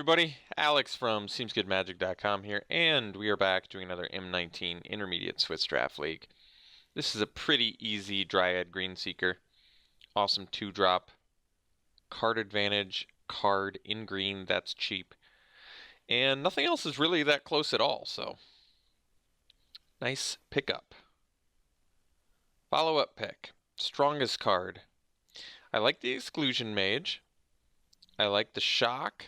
everybody, Alex from SeemsGoodMagic.com here, and we are back doing another M19 Intermediate Swiss Draft League. This is a pretty easy Dryad Greenseeker. Awesome 2-drop. Card advantage, card in green, that's cheap. And nothing else is really that close at all, so nice pickup. Follow-up pick, strongest card. I like the Exclusion Mage. I like the Shock.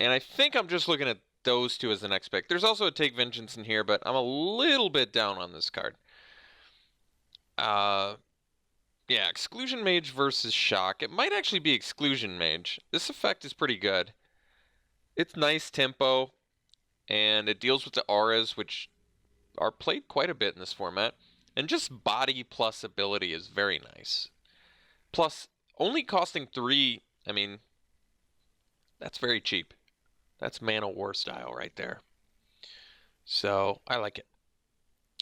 And I think I'm just looking at those two as the next pick. There's also a Take Vengeance in here, but I'm a little bit down on this card. Yeah, Exclusion Mage versus Shock. It might actually be Exclusion Mage. This effect is pretty good. It's nice tempo, and it deals with the auras, which are played quite a bit in this format. And just body plus ability is very nice. Plus, only costing 3, I mean, that's very cheap. That's Man of War style right there. So, I like it.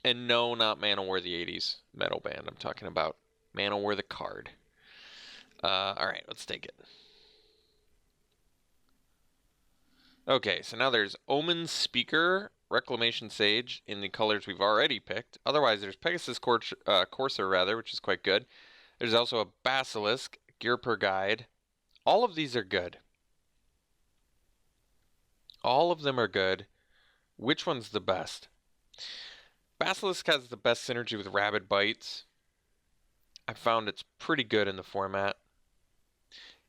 And no, not Man of War the 80s metal band. I'm talking about Man of War the card. Alright, let's take it. Okay, so now there's Omen Speaker, Reclamation Sage in the colors we've already picked. Otherwise, there's Pegasus Courser, which is quite good. There's also a Basilisk, Gear Per Guide. All of these are good. All of them are good. Which one's the best? Basilisk has the best synergy with Rabid Bites. I found it's pretty good in the format.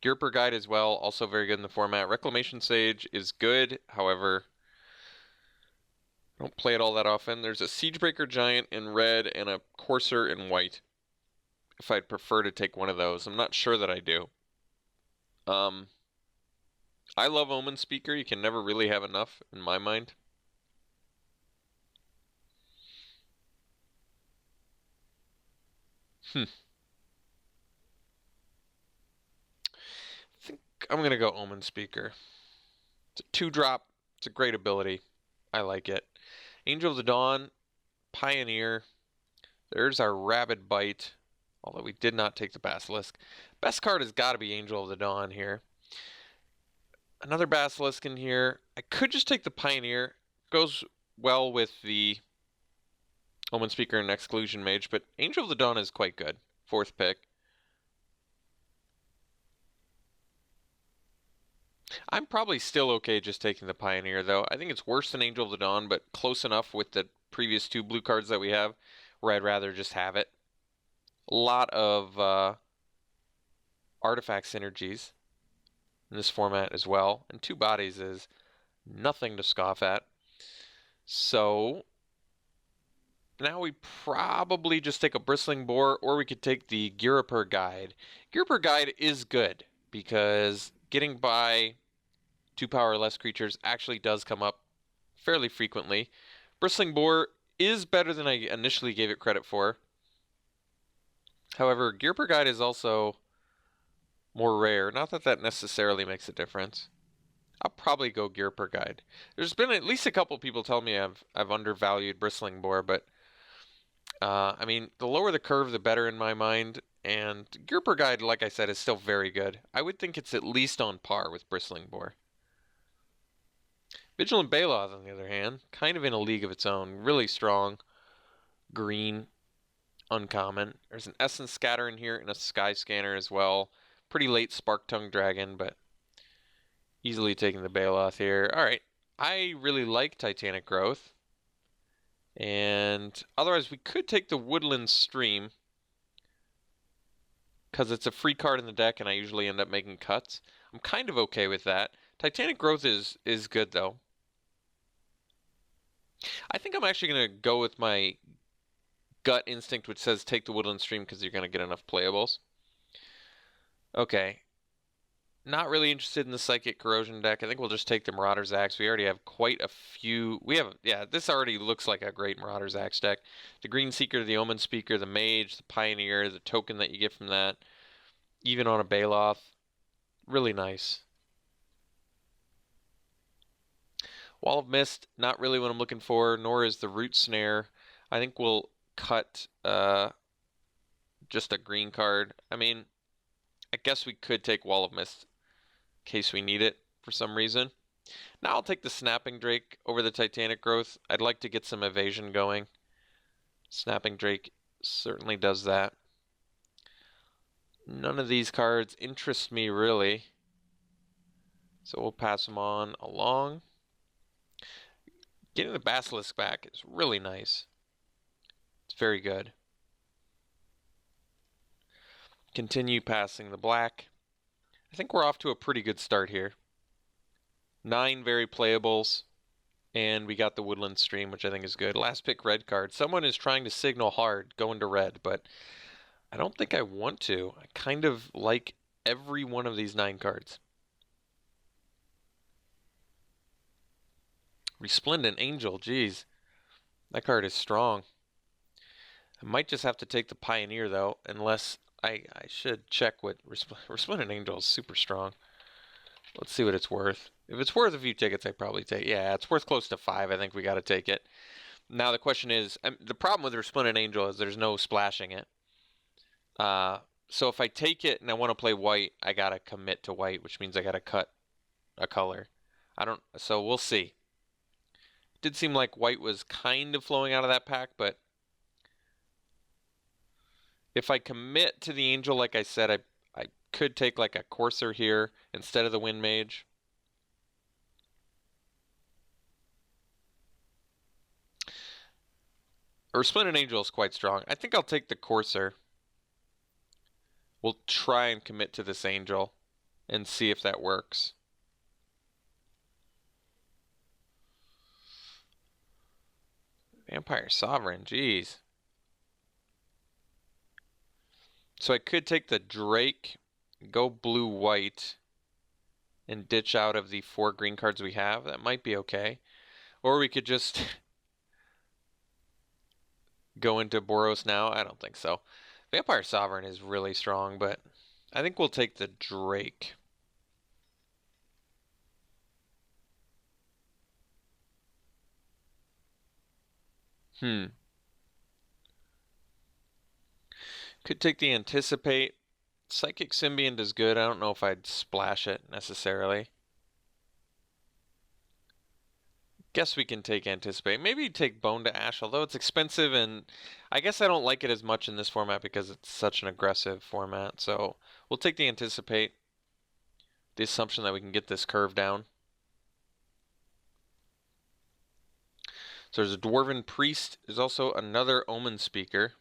Gear Per Guide as well, also very good in the format. Reclamation Sage is good, however, I don't play it all that often. There's a Siegebreaker Giant in red and a Courser in white. If I'd prefer to take one of those. I'm not sure that I do. I love Omen Speaker. You can never really have enough, in my mind. I think I'm going to go Omen Speaker. It's a 2-drop. It's a great ability. I like it. Angel of the Dawn, Pioneer. There's our Rabid Bite, although we did not take the Basilisk. Best card has got to be Angel of the Dawn here. Another Basilisk in here. I could just take the Pioneer. Goes well with the Omen Speaker and Exclusion Mage, but Angel of the Dawn is quite good. 4th pick. I'm probably still okay just taking the Pioneer, though. I think it's worse than Angel of the Dawn, but close enough with the previous 2 blue cards that we have, where I'd rather just have it. A lot of artifact synergies in this format as well, and 2 bodies is nothing to scoff at. So now we probably just take a Bristling Boar, or we could take the Gear Per Guide. Gear Per Guide is good because getting by 2 power or less creatures actually does come up fairly frequently. Bristling Boar is better than I initially gave it credit for. However, Gear Per Guide is also more rare. Not that that necessarily makes a difference. I'll probably go Gear Per Guide. There's been at least a couple people tell me I've undervalued Bristling Boar, but I mean, the lower the curve, the better in my mind. And Gear Per Guide, like I said, is still very good. I would think it's at least on par with Bristling Boar. Vigilant Baloth, on the other hand, kind of in a league of its own. Really strong. Green. Uncommon. There's an Essence Scatter in here and a Sky Scanner as well. Pretty late Spark Tongue Dragon, but easily taking the Baloth here. Alright, I really like Titanic Growth. And otherwise, we could take the Woodland Stream, because it's a free card in the deck and I usually end up making cuts. I'm kind of okay with that. Titanic Growth is good, though. I think I'm actually going to go with my gut instinct, which says take the Woodland Stream because you're going to get enough playables. Okay. Not really interested in the Psychic Corrosion deck. I think we'll just take the Marauder's Axe. We already have quite a few. Yeah, this already looks like a great Marauder's Axe deck. The Greenseeker, the Omen Speaker, the Mage, the Pioneer, the token that you get from that. Even on a Baloth. Really nice. Wall of Mist, not really what I'm looking for, nor is the Root Snare. I think we'll cut just a green card. I mean, I guess we could take Wall of Mist case we need it for some reason. Now I'll take the Snapping Drake over the Titanic Growth. I'd like to get some evasion going. Snapping Drake certainly does that. None of these cards interest me really, so we'll pass them on along. Getting the Basilisk back is really nice. It's very good. Continue passing the black. I think we're off to a pretty good start here. 9 very playables, and we got the Woodland Stream, which I think is good. Last pick red card. Someone is trying to signal hard, go into red, but I don't think I want to. I kind of like every one of these 9 cards. Resplendent Angel, geez. That card is strong. I might just have to take the Pioneer, though, unless I should check what Resplendent Angel is super strong. Let's see what it's worth. If it's worth a few tickets, I'd probably take it. Yeah, it's worth close to 5. I think we got to take it. Now the question is, the problem with Resplendent Angel is there's no splashing it. So if I take it and I want to play white, I got to commit to white, which means I got to cut a color. So we'll see. It did seem like white was kind of flowing out of that pack, but if I commit to the Angel, like I said, I could take like a Courser here instead of the Wind Mage. Resplendent Angel is quite strong. I think I'll take the Courser. We'll try and commit to this Angel and see if that works. Vampire Sovereign, geez. So I could take the Drake, go blue-white, and ditch out of the 4 green cards we have. That might be okay. Or we could just go into Boros now. I don't think so. Vampire Sovereign is really strong, but I think we'll take the Drake. Could take the Anticipate. Psychic Symbiont is good. I don't know if I'd splash it necessarily. Guess we can take Anticipate. Maybe take Bone to Ash, although it's expensive, and I guess I don't like it as much in this format because it's such an aggressive format. So we'll take the Anticipate. The assumption that we can get this curve down. So there's a Dwarven Priest. There's also another Omen Speaker.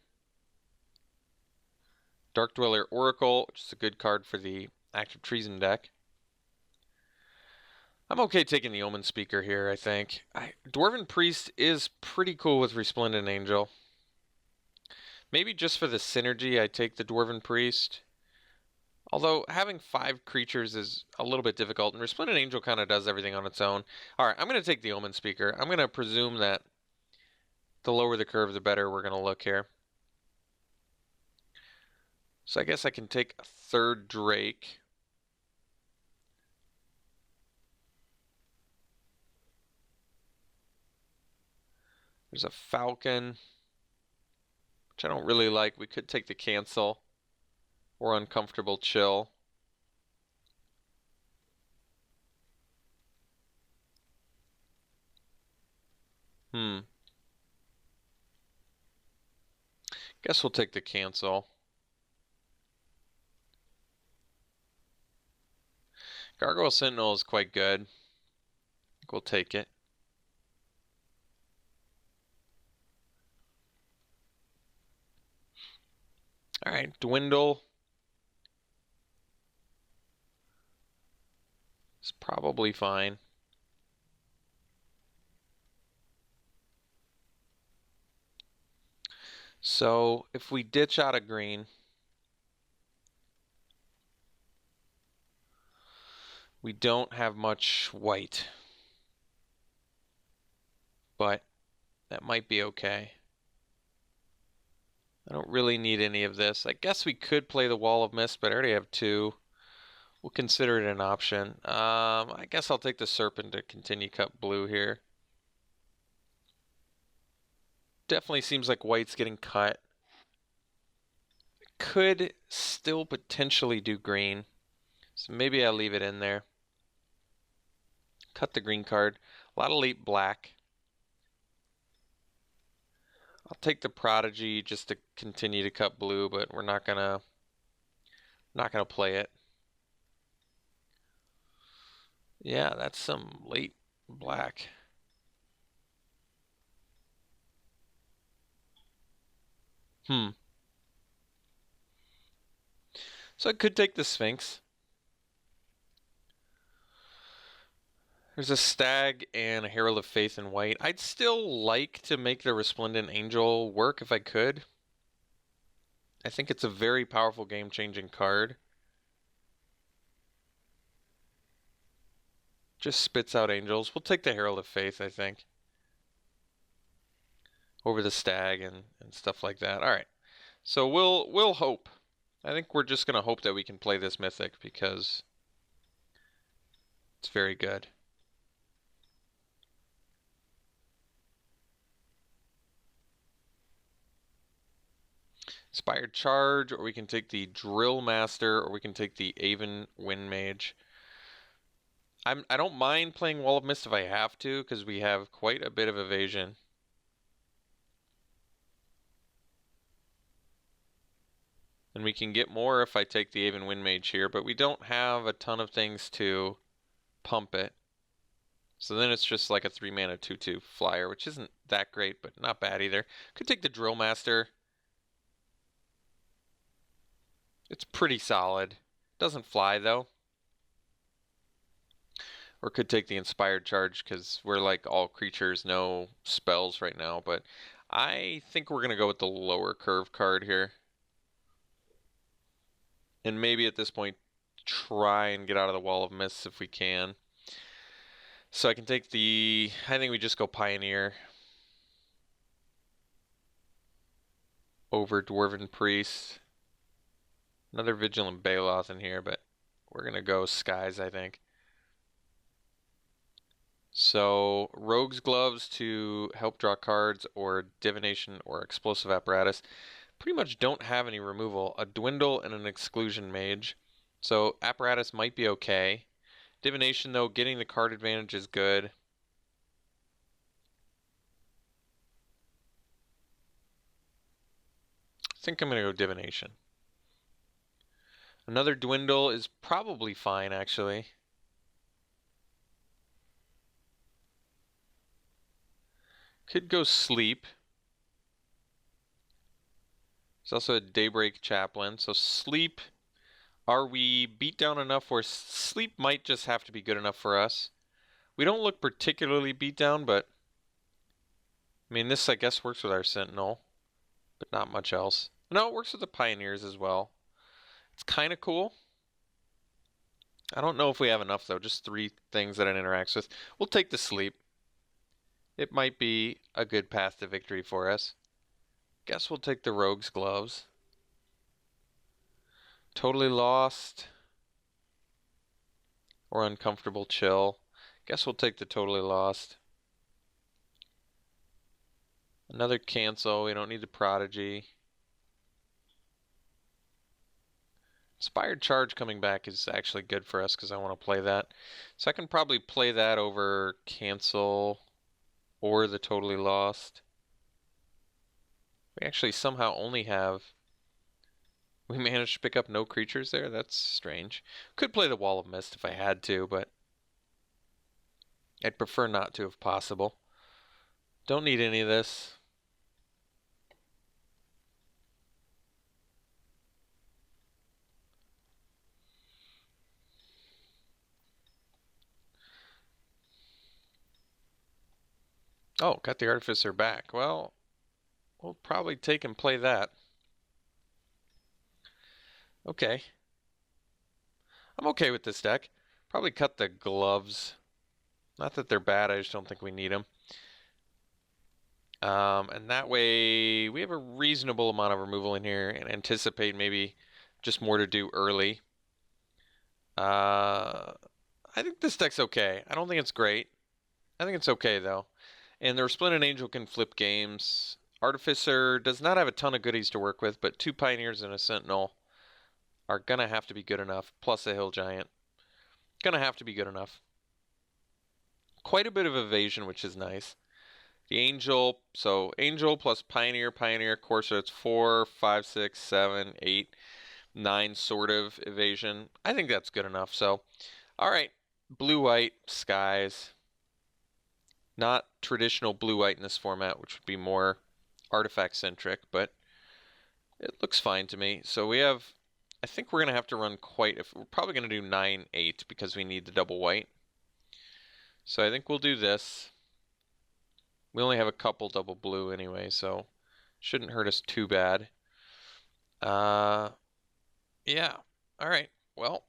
Dark Dweller Oracle, which is a good card for the Active Treason deck. I'm okay taking the Omen Speaker here, I think. Dwarven Priest is pretty cool with Resplendent Angel. Maybe just for the synergy, I take the Dwarven Priest. Although having 5 creatures is a little bit difficult, and Resplendent Angel kind of does everything on its own. Alright, I'm going to take the Omen Speaker. I'm going to presume that the lower the curve, the better we're going to look here. So I guess I can take a 3rd Drake. There's a Falcon, which I don't really like. We could take the Cancel or Uncomfortable Chill. Guess we'll take the Cancel. Gargoyle Sentinel is quite good. I think we'll take it. Alright, Dwindle. It's probably fine. So if we ditch out a green, we don't have much white, but that might be okay. I don't really need any of this. I guess we could play the Wall of Mist, but I already have 2. We'll consider it an option. I guess I'll take the Serpent to continue cut blue here. Definitely seems like white's getting cut. Could still potentially do green. So maybe I'll leave it in there. Cut the green card. A lot of late black. I'll take the Prodigy just to continue to cut blue, but we're not gonna play it. Yeah, that's some late black. So I could take the Sphinx. There's a Stag and a Herald of Faith in white. I'd still like to make the Resplendent Angel work if I could. I think it's a very powerful game-changing card. Just spits out angels. We'll take the Herald of Faith, I think. Over the Stag and stuff like that. Alright. So we'll hope. I think we're just gonna hope that we can play this Mythic because it's very good. Inspired Charge, or we can take the Drill Master, or we can take the Aven Wind Mage. I don't mind playing Wall of Mist if I have to, because we have quite a bit of evasion. And we can get more if I take the Aven Wind Mage here, but we don't have a ton of things to pump it. So then it's just like a 3-mana 2/2 flyer, which isn't that great, but not bad either. Could take the Drill Master. It's pretty solid. Doesn't fly though. Or could take the Inspired Charge because we're like all creatures, no spells right now. But I think we're going to go with the lower curve card here. And maybe at this point try and get out of the Wall of Mists if we can. So I can take the... I think we just go Pioneer. Over Dwarven Priest. Another Vigilant Baloth in here, but we're going to go Skies, I think. So Rogue's Gloves to help draw cards, or Divination or Explosive Apparatus. Pretty much don't have any removal. A Dwindle and an Exclusion Mage. So Apparatus might be okay. Divination, though, getting the card advantage is good. I think I'm going to go Divination. Another Dwindle is probably fine, actually. Could go Sleep. There's also a Daybreak Chaplain. So Sleep, are we beat down enough where Sleep might just have to be good enough for us? We don't look particularly beat down, but I mean, this I guess works with our Sentinel, but not much else. No, it works with the Pioneers as well. It's kind of cool. I don't know if we have enough though, just 3 things that it interacts with. We'll take the Sleep. It might be a good path to victory for us. Guess we'll take the Rogue's Gloves. Totally Lost. Or Uncomfortable Chill. Guess we'll take the Totally Lost. Another cancel. We don't need the Prodigy. Inspired Charge coming back is actually good for us because I want to play that. So I can probably play that over cancel or the Totally Lost. We actually somehow only have... We managed to pick up no creatures there? That's strange. Could play the Wall of Mist if I had to, but I'd prefer not to if possible. Don't need any of this. Oh, got the Artificer back. Well, we'll probably take and play that. Okay. I'm okay with this deck. Probably cut the gloves. Not that they're bad, I just don't think we need them. And that way we have a reasonable amount of removal in here and anticipate maybe just more to do early. I think this deck's okay. I don't think it's great. I think it's okay though. And the Resplendent Angel can flip games. Artificer does not have a ton of goodies to work with, but 2 Pioneers and a Sentinel are gonna have to be good enough, plus a Hill Giant. Gonna have to be good enough. quite a bit of evasion, which is nice. The Angel, so Angel plus Pioneer, Pioneer, Core Set, it's 4, 5, 6, 7, 8, 9 sort of evasion. I think that's good enough. So, all right, blue-white, skies. Not traditional blue-white in this format, which would be more artifact-centric, but it looks fine to me. So we have, I think we're going to have to run we're probably going to do 9, 8 because we need the double white. So I think we'll do this. We only have a couple double blue anyway, so shouldn't hurt us too bad. Yeah. All right. Well,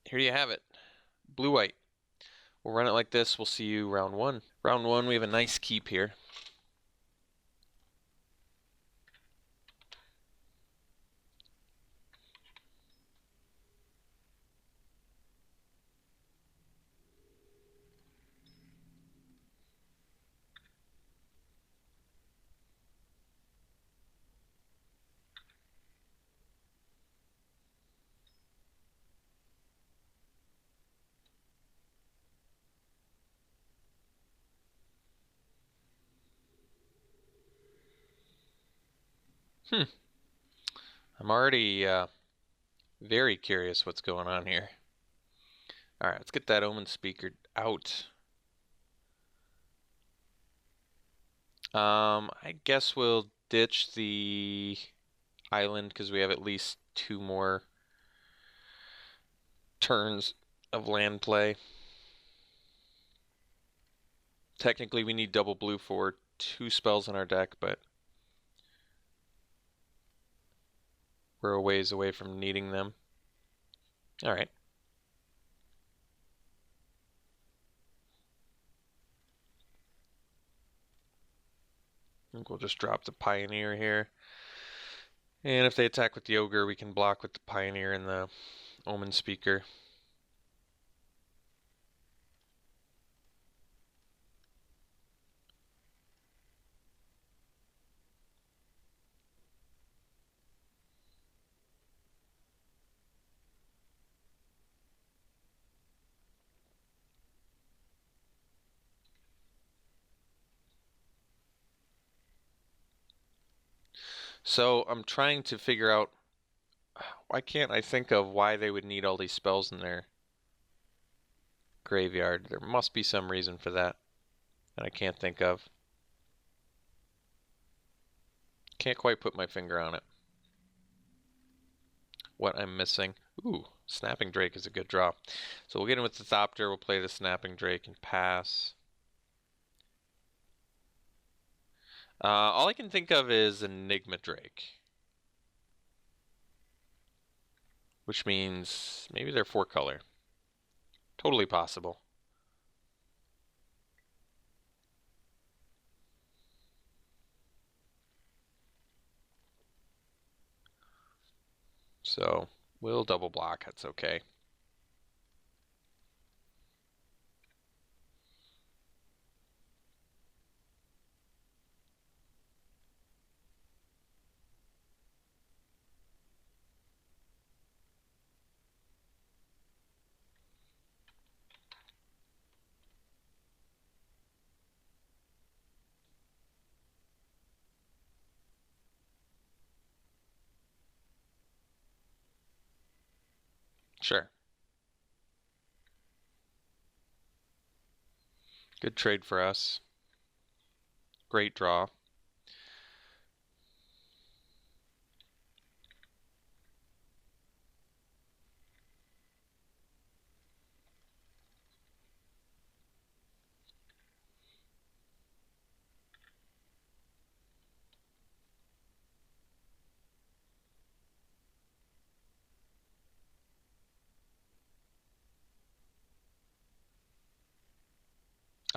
here you have it. Blue-white. We'll run it like this. We'll see you round 1. Round 1, we have a nice keep here. I'm already very curious what's going on here. All right, let's get that Omen speaker out. I guess we'll ditch the island because we have at least 2 more turns of land play. Technically, we need double blue for 2 spells in our deck, but we're a ways away from needing them. All right. I think we'll just drop the Pioneer here. And if they attack with the Ogre, we can block with the Pioneer and the Omen Speaker. So I'm trying to figure out, why can't I think of why they would need all these spells in their graveyard? There must be some reason for that I can't think of. Can't quite put my finger on it. What I'm missing. Ooh, Snapping Drake is a good draw. So we'll get in with the Thopter, we'll play the Snapping Drake and pass. All I can think of is Enigma Drake. Which means maybe they're 4-color. Totally possible. So we'll double block, that's okay. Sure. Good trade for us. Great draw.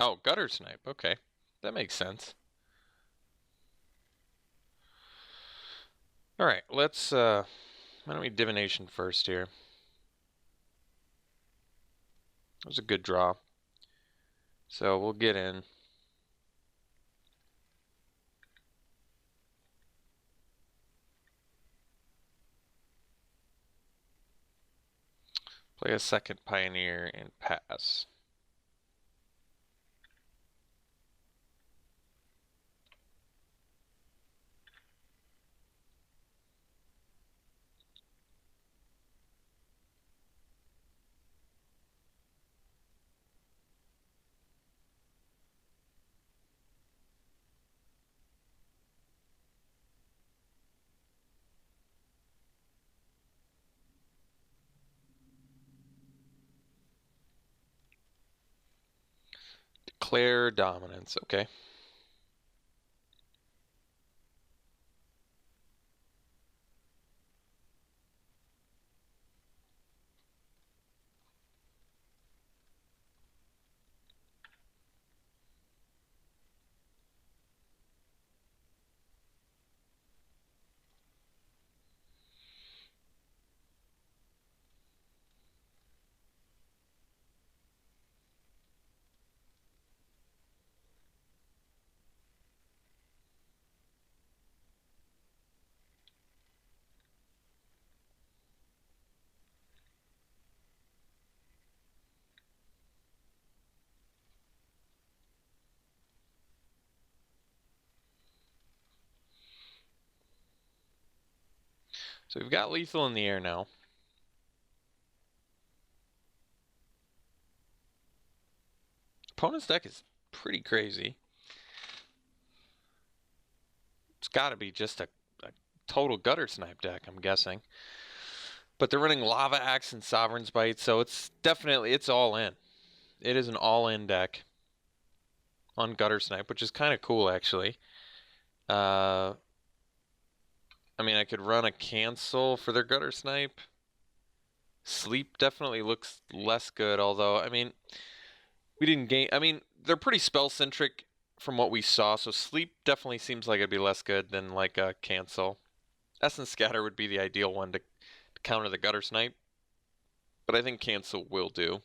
Oh, Gutter Snipe. Okay. That makes sense. All right, let's why don't we divination first here? That was a good draw. So we'll get in. Play a second Pioneer and pass. Declare dominance. Okay. So we've got lethal in the air now. Opponent's deck is pretty crazy. It's got to be just a total gutter snipe deck, I'm guessing. But they're running Lava Axe and Sovereign's Bite, so it's definitely, it's all in. It is an all-in deck on gutter snipe, which is kind of cool, actually. I mean, I could run a cancel for their gutter snipe. Sleep definitely looks less good, although, I mean, we didn't gain. I mean, they're pretty spell-centric from what we saw, so sleep definitely seems like it'd be less good than like a cancel. Essence Scatter would be the ideal one to counter the gutter snipe, but I think cancel will do.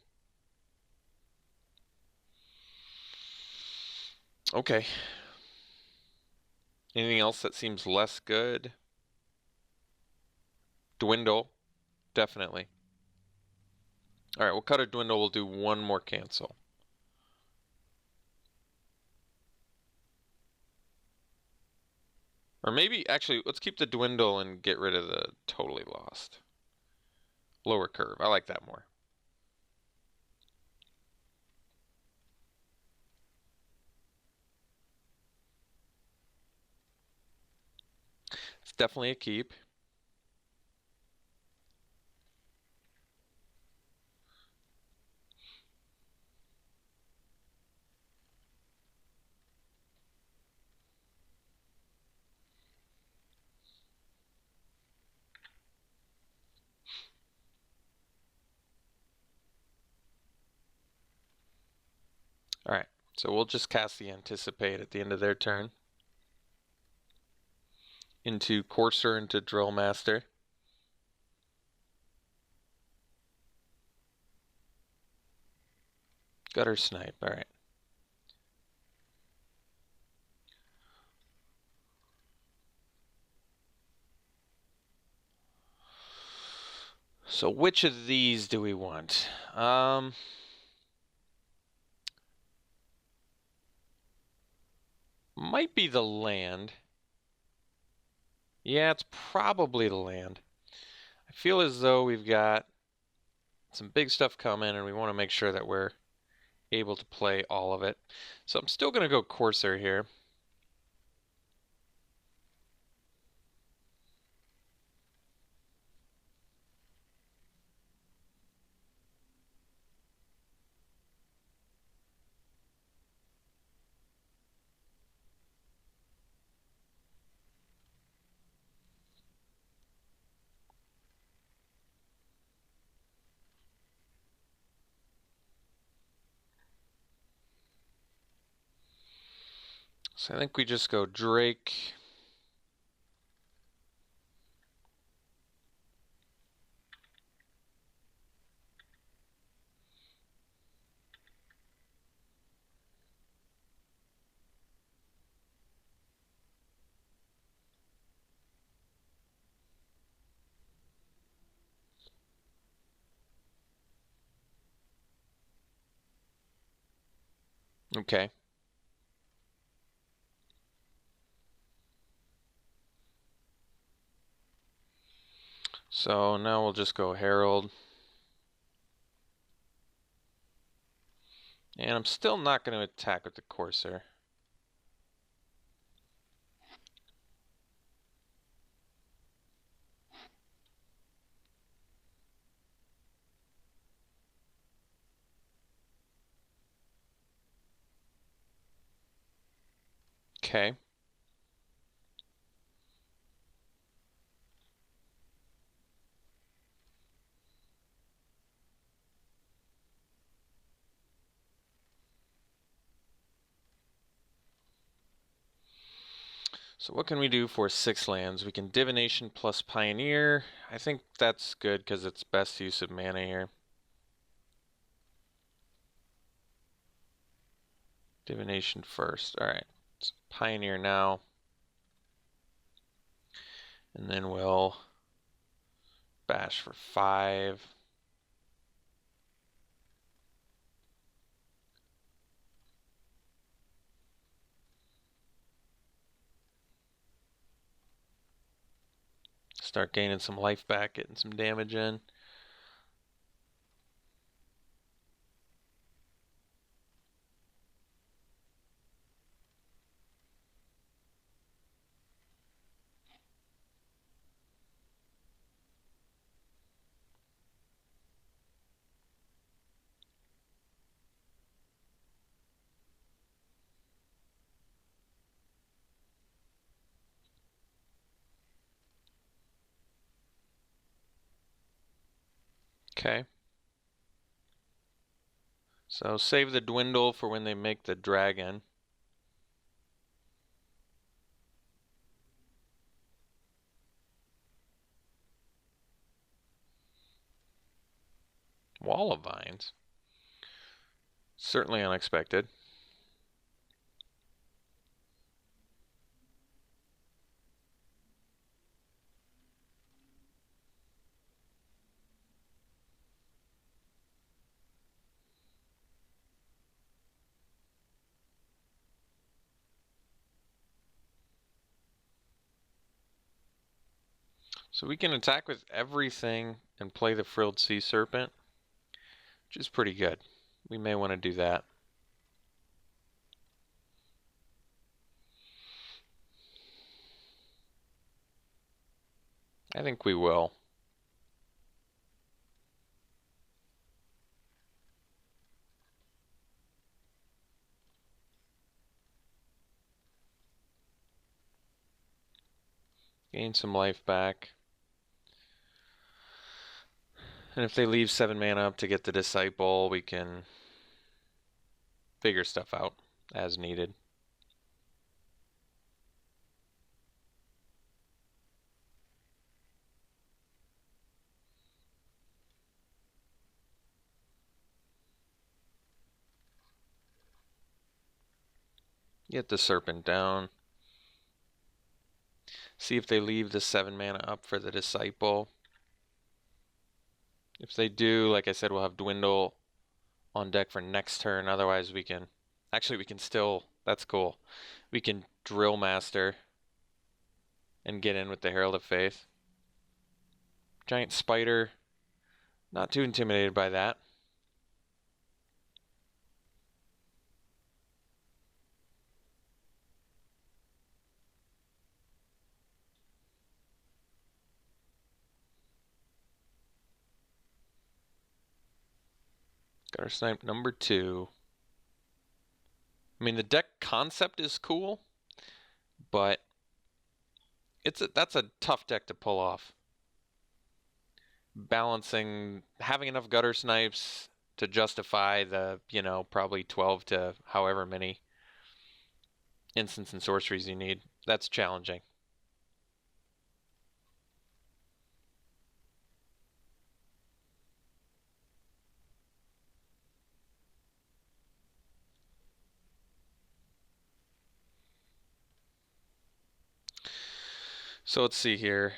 Okay. Anything else that seems less good? Dwindle, definitely. All right, we'll cut a dwindle. We'll do one more cancel. Or maybe, actually, let's keep the dwindle and get rid of the totally lost. Lower curve. I like that more. It's definitely a keep. All right, so we'll just cast the Anticipate at the end of their turn. Into Courser, into Drill Master. Gutter Snipe, all right. So which of these do we want? Might be the land. Yeah, it's probably the land. I feel as though we've got some big stuff coming and we want to make sure that we're able to play all of it. So I'm still going to go Corsair here. So I think we just go Drake. Okay. So now we'll just go Herald. And I'm still not going to attack with the Corsair. Okay. So what can we do for 6 lands? We can Divination plus Pioneer. I think that's good because it's best use of mana here. Divination first. Alright. So Pioneer now. And then we'll bash for 5. Start gaining some life back, getting some damage in. Okay. So save the Dwindle for when they make the dragon. Wall of Vines. Certainly unexpected. So we can attack with everything and play the Frilled Sea Serpent, which is pretty good. We may want to do that. I think we will. Gain some life back. And if they leave 7 mana up to get the Disciple, we can figure stuff out as needed. Get the Serpent down. See if they leave the 7 mana up for the Disciple. If they do, like I said, we'll have Dwindle on deck for next turn. Otherwise, we can... Actually, we can still... That's cool. We can Drill Master and get in with the Herald of Faith. Giant Spider. Not too intimidated by that. Gutter Snipe number 2. I mean, the deck concept is cool, but that's a tough deck to pull off. Balancing, having enough Gutter Snipes to justify the, probably 12 to however many instants and sorceries you need. That's challenging. So let's see here.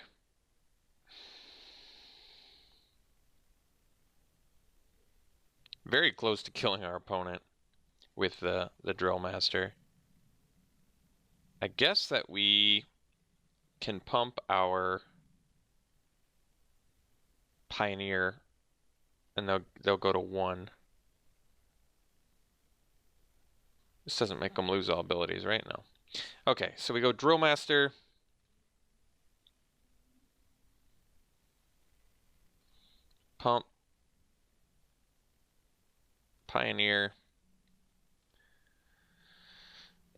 Very close to killing our opponent with the Drill Master. I guess that we can pump our Pioneer and they'll go to 1. This doesn't make them lose all abilities, right? No. Okay, so we go Drill Master. Pump. Pioneer.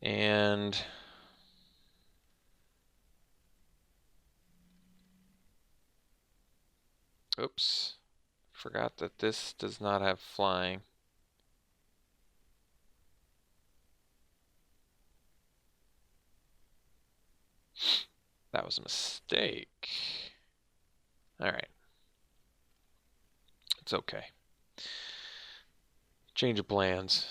And Whoops. Forgot that this does not have flying. That was a mistake. Alright. It's okay. Change of plans.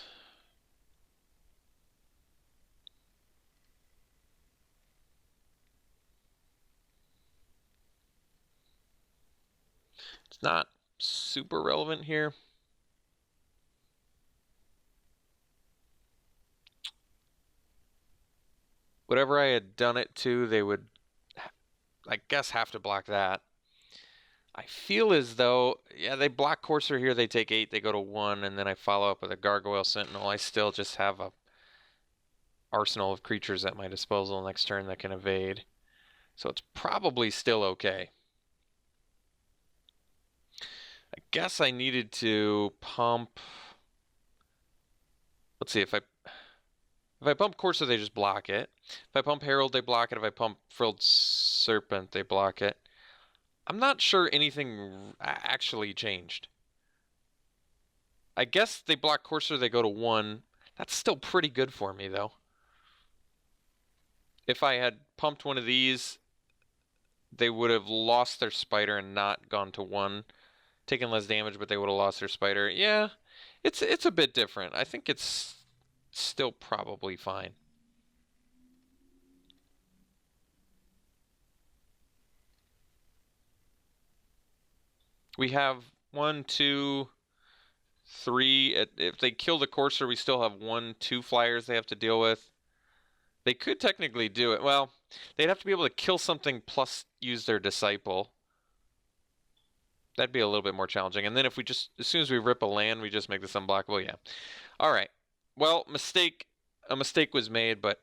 It's not super relevant here. Whatever I had done it to, they would, I guess, have to block that. I feel as though, yeah, they block Courser here, they take 8, they go to 1, and then I follow up with a Gargoyle Sentinel. I still just have a arsenal of creatures at my disposal next turn that can evade. So it's probably still okay. I guess I needed to pump. Let's see, if I pump Courser, they just block it. If I pump Herald, they block it. If I pump Frilled Serpent, they block it. I'm not sure anything actually changed. I guess they block Courser, they go to 1. That's still pretty good for me, though. If I had pumped one of these, they would have lost their Spider and not gone to 1. Taken less damage, but they would have lost their Spider. Yeah, it's a bit different. I think it's still probably fine. We have 1, 2, 3. If they kill the Courser, we still have 1, 2 flyers they have to deal with. They could technically do it. Well, they'd have to be able to kill something plus use their Disciple. That'd be a little bit more challenging. And then if we just, as soon as we rip a land, we just make this unblockable. Yeah. All right. Well, a mistake was made, but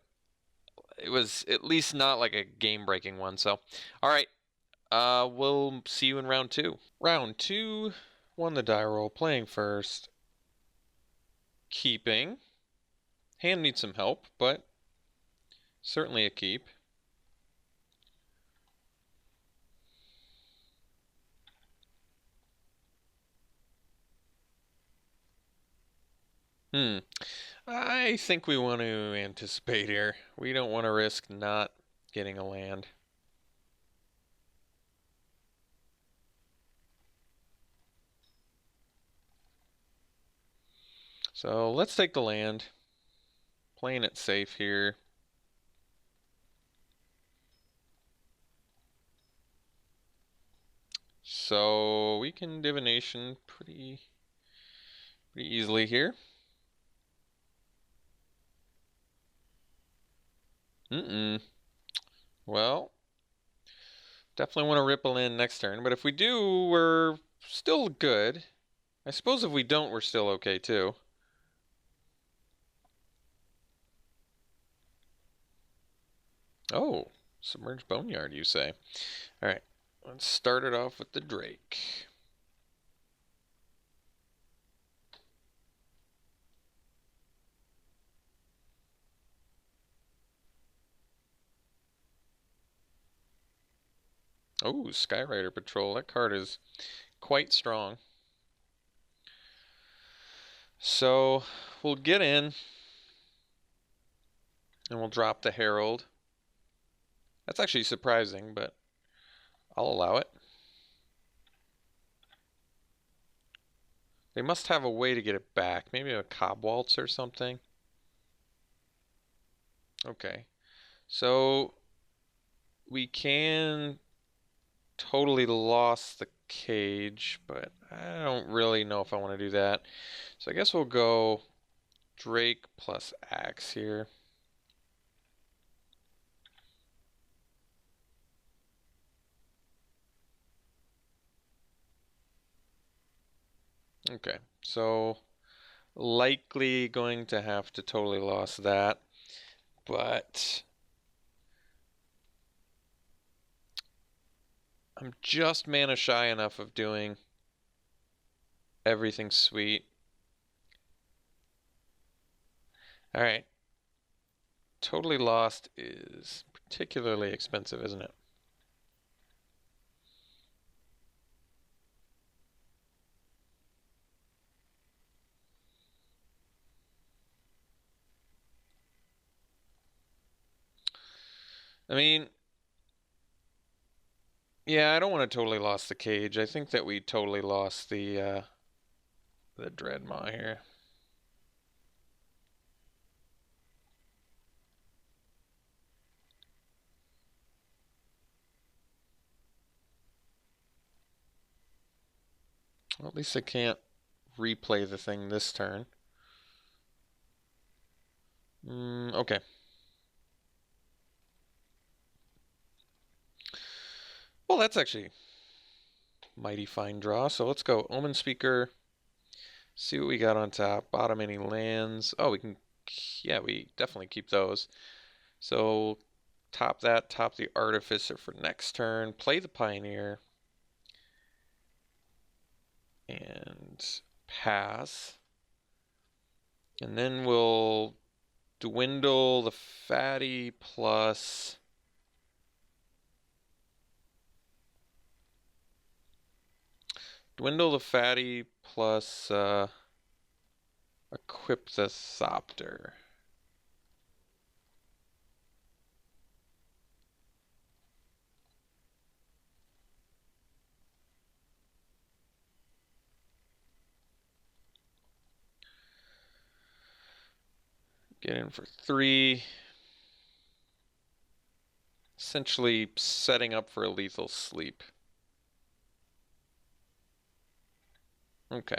it was at least not like a game-breaking one. So, all right. We'll see you in round 2. Round 2, won the die roll, playing first. Keeping. Hand needs some help, but certainly a keep. I think we want to anticipate here. We don't want to risk not getting a land. So let's take the land. Playing it safe here. So we can divination pretty easily here. Well, definitely want to ripple in next turn, but if we do, we're still good. I suppose if we don't, we're still okay too. Oh, Submerged Boneyard, you say. All right, let's start it off with the Drake. Oh, Skyrider Patrol. That card is quite strong. So we'll get in and we'll drop the Herald. That's actually surprising, but I'll allow it. They must have a way to get it back. Maybe a Cob Waltz or something. Okay. So we can totally lost the cage, but I don't really know if I want to do that. So I guess we'll go Drake plus Axe here. Okay, so likely going to have to totally lost that, but I'm just mana shy enough of doing everything sweet. All right. Totally lost is particularly expensive, isn't it? I mean, yeah, I don't want to totally lost the cage. I think that we totally lost the Dreadmaw here. Well, at least I can't replay the thing this turn. Okay. Well, that's actually mighty fine draw. So let's go Omen Speaker. See what we got on top. Bottom any lands. Oh, we can. Yeah, we definitely keep those. So top that. Top the Artificer for next turn. Play the Pioneer. And pass. And then we'll dwindle the Fatty plus. Dwindle the Fatty plus equip the Thopter. Get in for 3. Essentially setting up for a lethal sleep. Okay.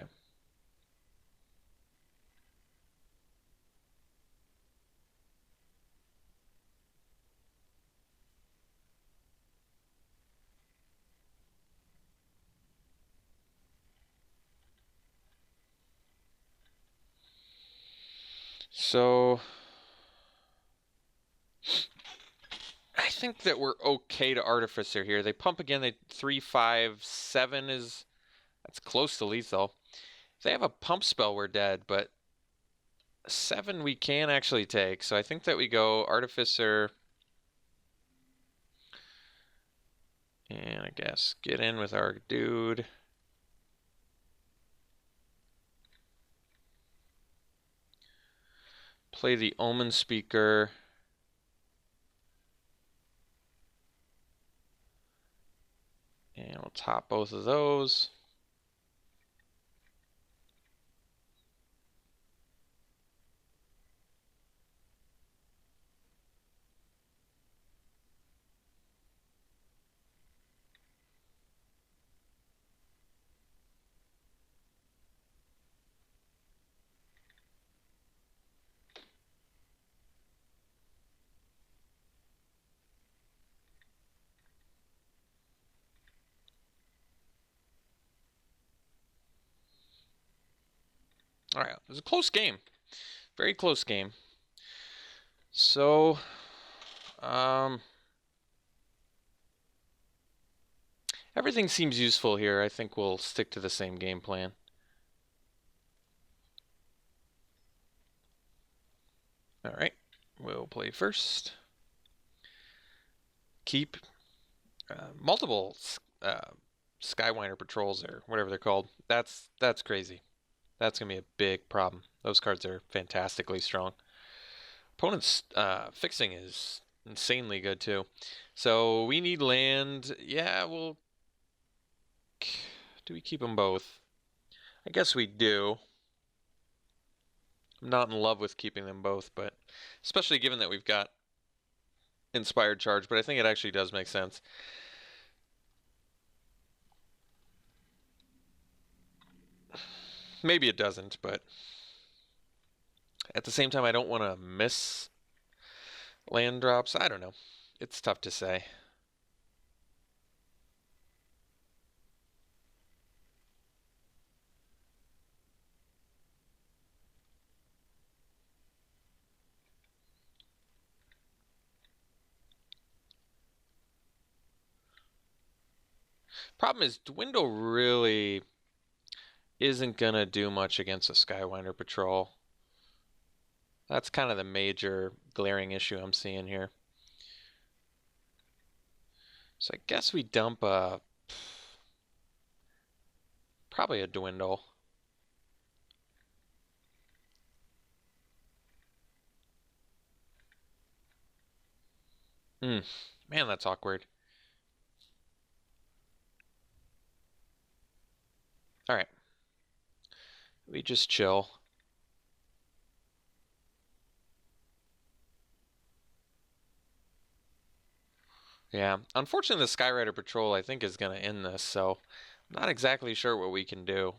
So I think that we're okay to Artificer here. They pump again. They 3, 5, 7 is that's close to lethal. If they have a pump spell, we're dead. But 7 we can actually take. So I think that we go Artificer. And I guess get in with our dude. Play the Omen Speaker. And we'll top both of those. All right, it was a close game. Very close game. So, everything seems useful here. I think we'll stick to the same game plan. All right, we'll play first. Keep multiple Skywinder patrols or whatever they're called. That's crazy. That's gonna be a big problem. Those cards are fantastically strong. Opponent's fixing is insanely good too. So we need land. Yeah, we'll. Do we keep them both? I guess we do. I'm not in love with keeping them both, but especially given that we've got Inspired Charge, but I think it actually does make sense. Maybe it doesn't, but at the same time, I don't want to miss land drops. I don't know. It's tough to say. Problem is, Dwindle really isn't going to do much against a Skywinder Patrol. That's kind of the major glaring issue I'm seeing here. So I guess we dump probably a Dwindle. Man, that's awkward. All right, we just chill. Yeah, unfortunately, the Skyrider Patrol I think is gonna end this, so I'm not exactly sure what we can do.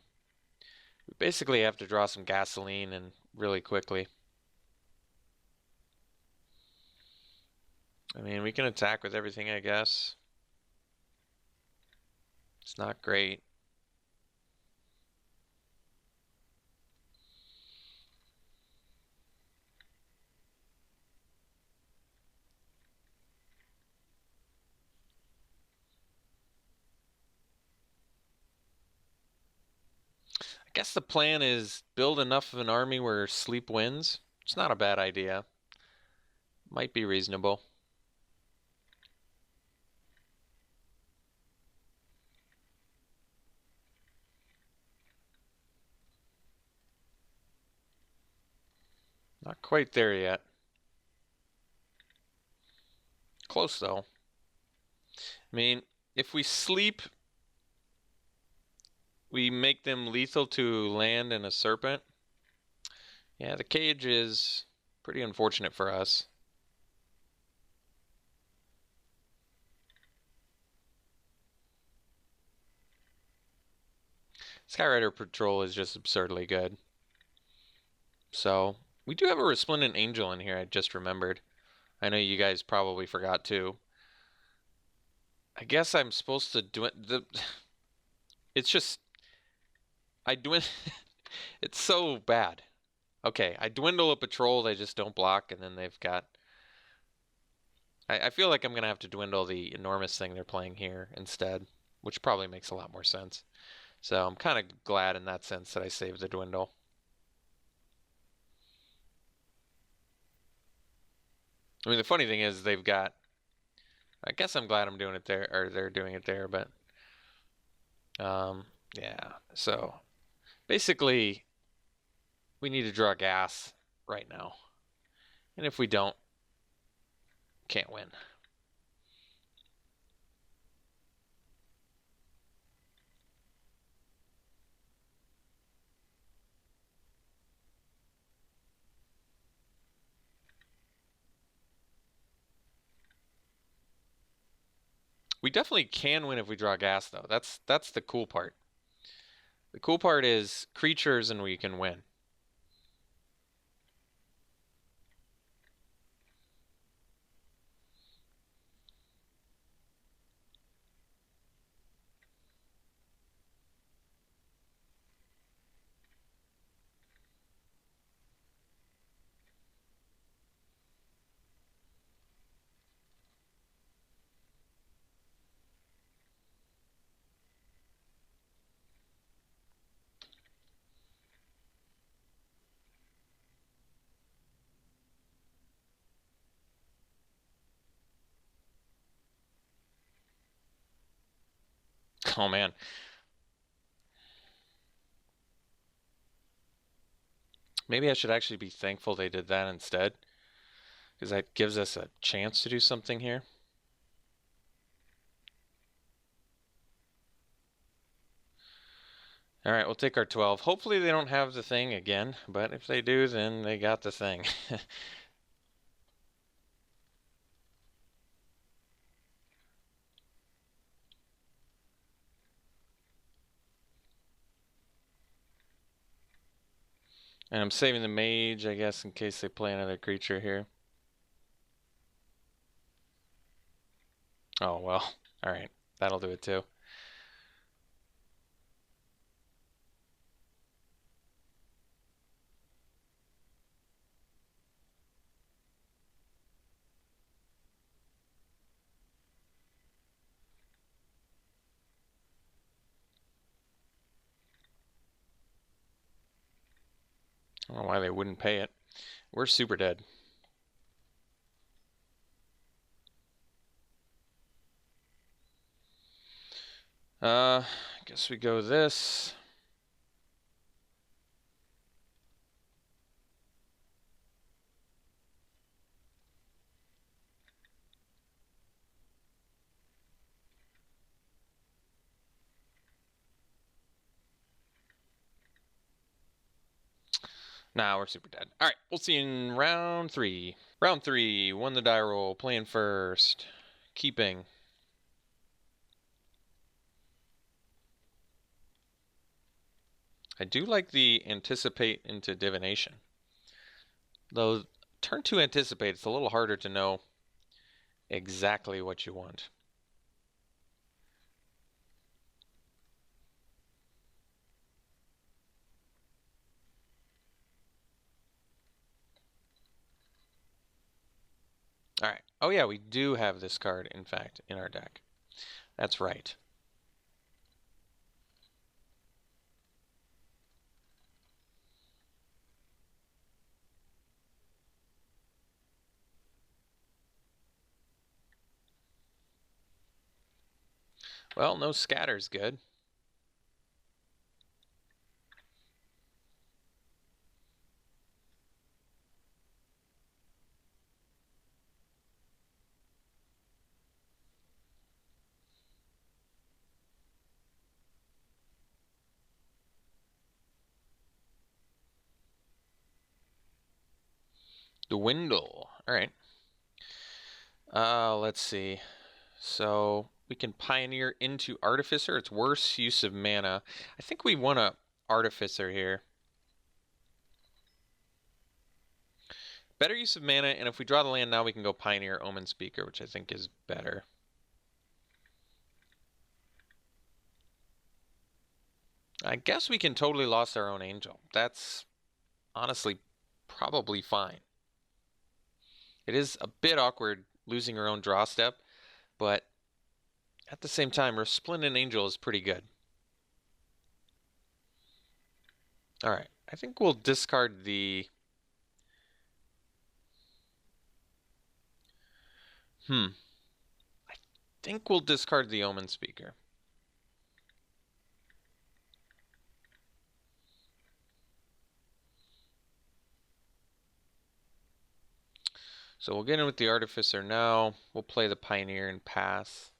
We basically have to draw some gasoline and really quickly. I mean, we can attack with everything, I guess. It's not great. I guess the plan is build enough of an army where sleep wins. It's not a bad idea. Might be reasonable. Not quite there yet. Close though. I mean, if we sleep, we make them lethal to land and a serpent. Yeah, the cage is pretty unfortunate for us. Skyrider Patrol is just absurdly good. So, we do have a Resplendent Angel in here, I just remembered. I know you guys probably forgot too. I guess I'm supposed to do it. It's just, I dwindle. It's so bad. Okay, I dwindle a patrol, they just don't block, and then they've got. I feel like I'm going to have to dwindle the enormous thing they're playing here instead, which probably makes a lot more sense. So I'm kind of glad in that sense that I saved the dwindle. I mean, the funny thing is they've got. I guess I'm glad I'm doing it there, or they're doing it there, but um, yeah. So basically, we need to draw gas right now, and if we don't, can't win. We definitely can win if we draw gas, though. That's the cool part. The cool part is creatures, and we can win. Oh man, maybe I should actually be thankful they did that instead, because that gives us a chance to do something here. All right, we'll take our 12. Hopefully they don't have the thing again, but if they do, then they got the thing. And I'm saving the mage, I guess, in case they play another creature here. Oh, well. All right. That'll do it too. I don't know why they wouldn't pay it. We're super dead. I guess we go this. Nah, we're super dead. All right, we'll see you in round 3. Round 3, won the die roll, playing first, keeping. I do like the anticipate into divination. Though turn 2 anticipate, it's a little harder to know exactly what you want. All right. Oh yeah, we do have this card, in fact, in our deck. That's right. Well, no scatter's good. Dwindle. All right. Let's see. So we can Pioneer into Artificer. It's worse use of mana. I think we want a Artificer here. Better use of mana, and if we draw the land now, we can go Pioneer Omen Speaker, which I think is better. I guess we can totally lost our own Angel. That's honestly probably fine. It is a bit awkward losing our own draw step, but at the same time, Resplendent Angel is pretty good. All right, I think we'll discard the... I think we'll discard the Omen Speaker. So we'll get in with the Artificer now. We'll play the Pioneer and pass.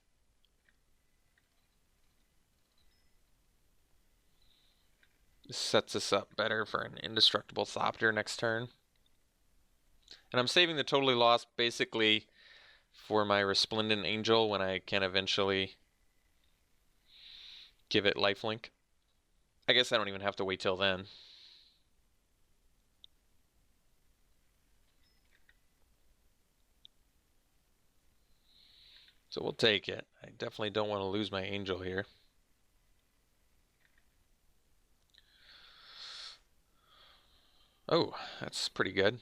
This sets us up better for an Indestructible Thopter next turn. And I'm saving the Totally Lost basically for my Resplendent Angel when I can eventually give it lifelink. I guess I don't even have to wait till then. So we'll take it. I definitely don't want to lose my Angel here. Oh, that's pretty good.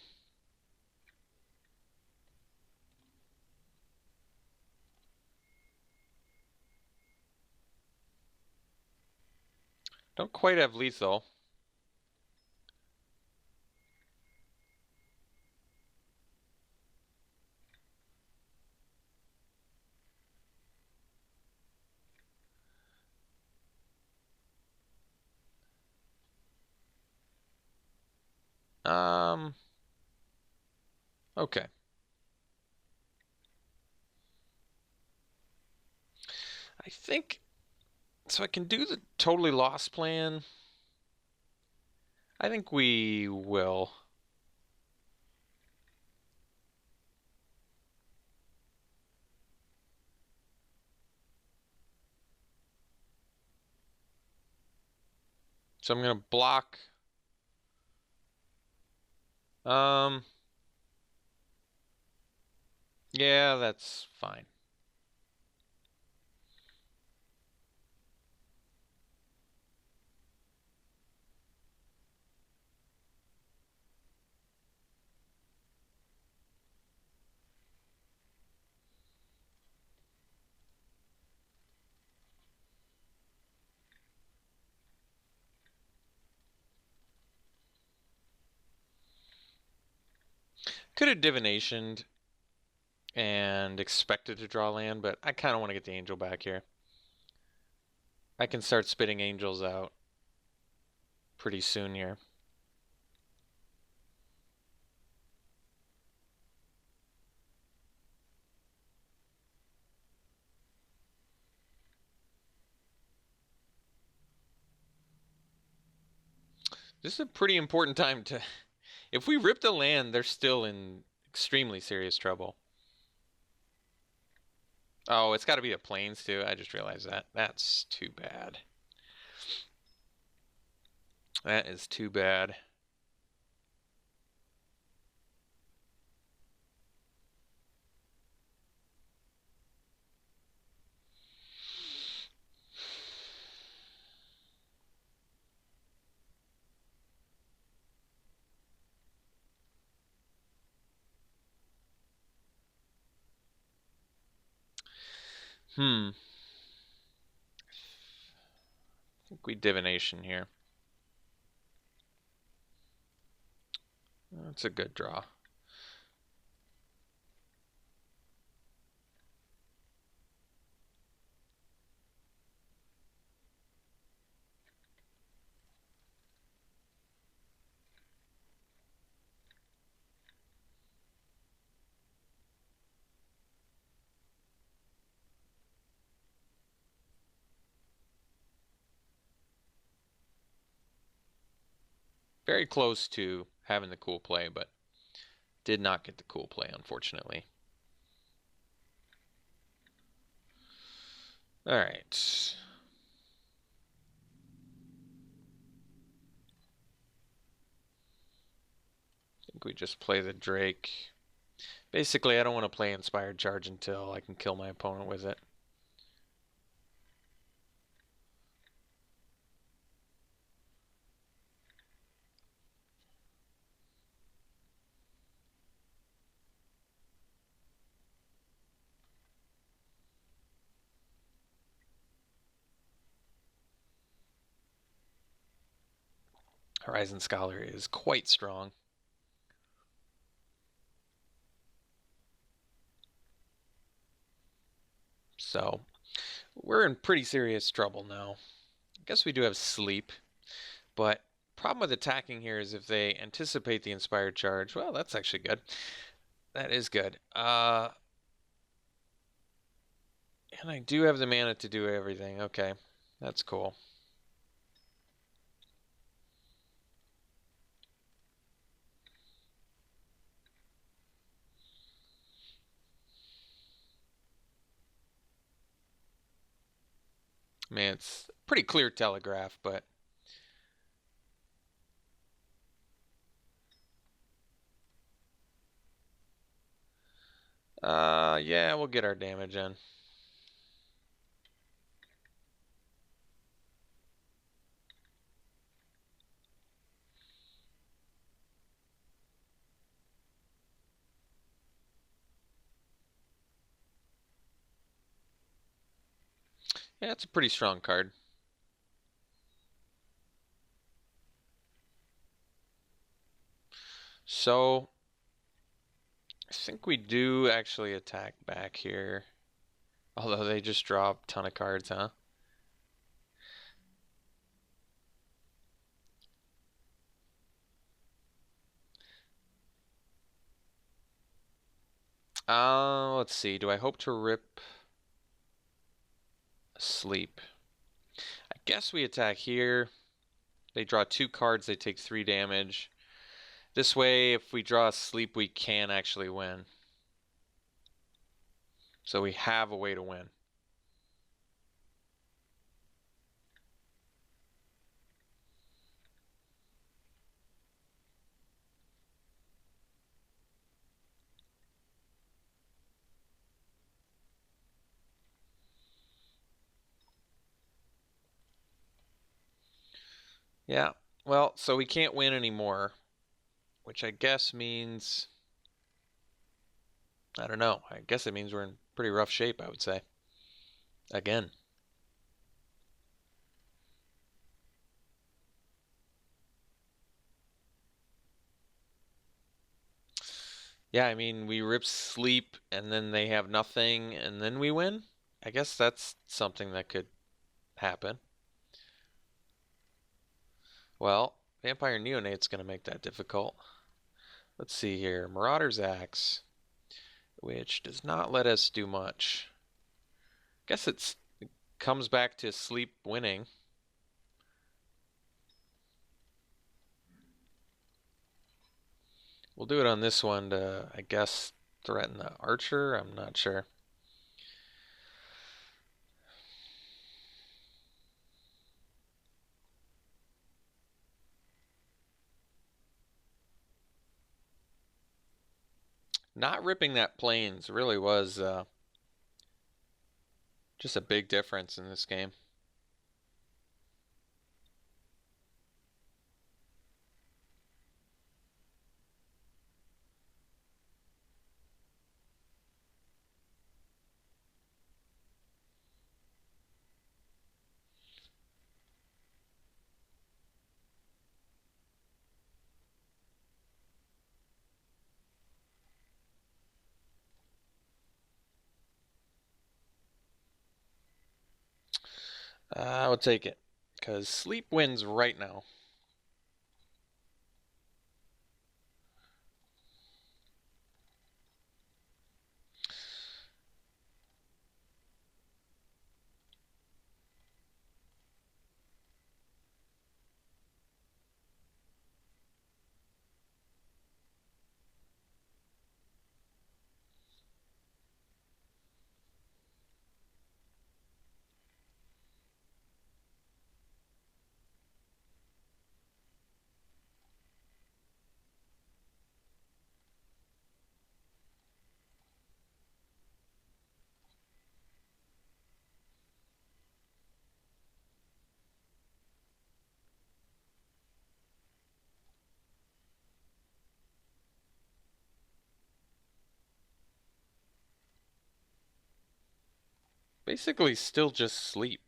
Don't quite have lethal. Okay. I think, so I can do the Totally Lost plan. I think we will. So I'm going to block. Yeah, that's fine. Could have divinationed and expected to draw land, but I kind of want to get the Angel back here. I can start spitting Angels out pretty soon here. This is a pretty important time to... If we rip the land, they're still in extremely serious trouble. Oh, it's got to be the plains too. I just realized that. That's too bad. That is too bad. I think we divination here. That's a good draw. Very close to having the cool play, but did not get the cool play, unfortunately. All right. I think we just play the Drake. Basically, I don't want to play Inspired Charge until I can kill my opponent with it. Horizon Scholar is quite strong. So, we're in pretty serious trouble now. I guess we do have sleep, but problem with attacking here is if they anticipate the Inspired Charge, well, that's actually good. That is good. And I do have the mana to do everything. Okay, that's cool. I mean, it's a pretty clear telegraph, but yeah, we'll get our damage in. Yeah, it's a pretty strong card. So, I think we do actually attack back here. Although they just draw a ton of cards, huh? Let's see. Do I hope to rip sleep? I guess we attack here. They draw 2 cards, they take 3 damage. This way, if we draw sleep, we can actually win. So we have a way to win. Yeah, well, so we can't win anymore, which I guess means, I don't know. I guess it means we're in pretty rough shape, I would say. Again. Yeah, I mean, we rip sleep and then they have nothing and then we win. I guess that's something that could happen. Well, Vampire Neonate's going to make that difficult. Let's see here. Marauder's Axe, which does not let us do much. Guess it comes back to sleep winning. We'll do it on this one to, I guess, threaten the archer. I'm not sure. Not ripping that plains really was just a big difference in this game. I would take it because sleep wins right now. Basically, still just sleep.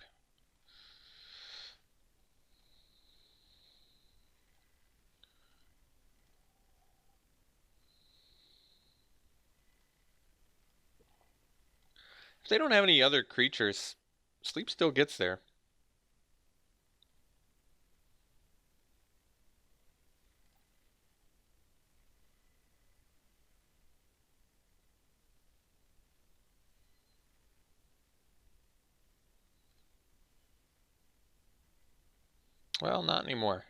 If they don't have any other creatures, sleep still gets there. Well, not anymore.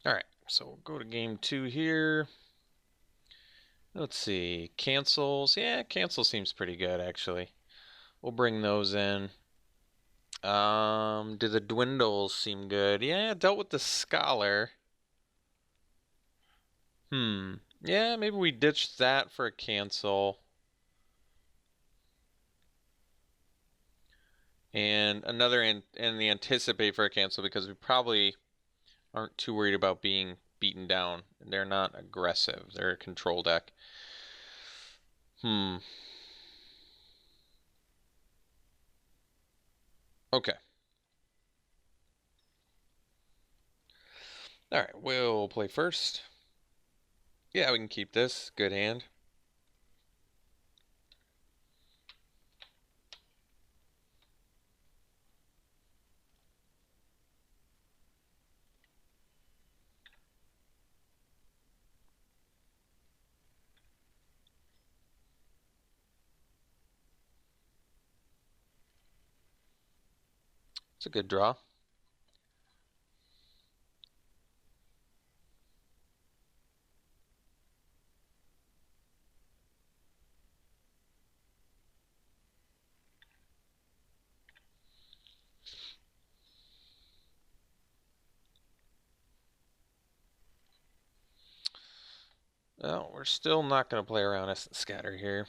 All right, so we'll go to game 2 here. Let's see, cancels. Yeah, cancel seems pretty good actually. We'll bring those in. Do the dwindles seem good? Yeah, dealt with the scholar. Yeah, maybe we ditch that for a cancel. And another and the anticipate for a cancel because we probably aren't too worried about being beaten down. They're not aggressive. They're a control deck. Okay. All right, we'll play first. Yeah, we can keep this. Good hand. It's a good draw. Well, we're still not going to play around Essence Scatter here.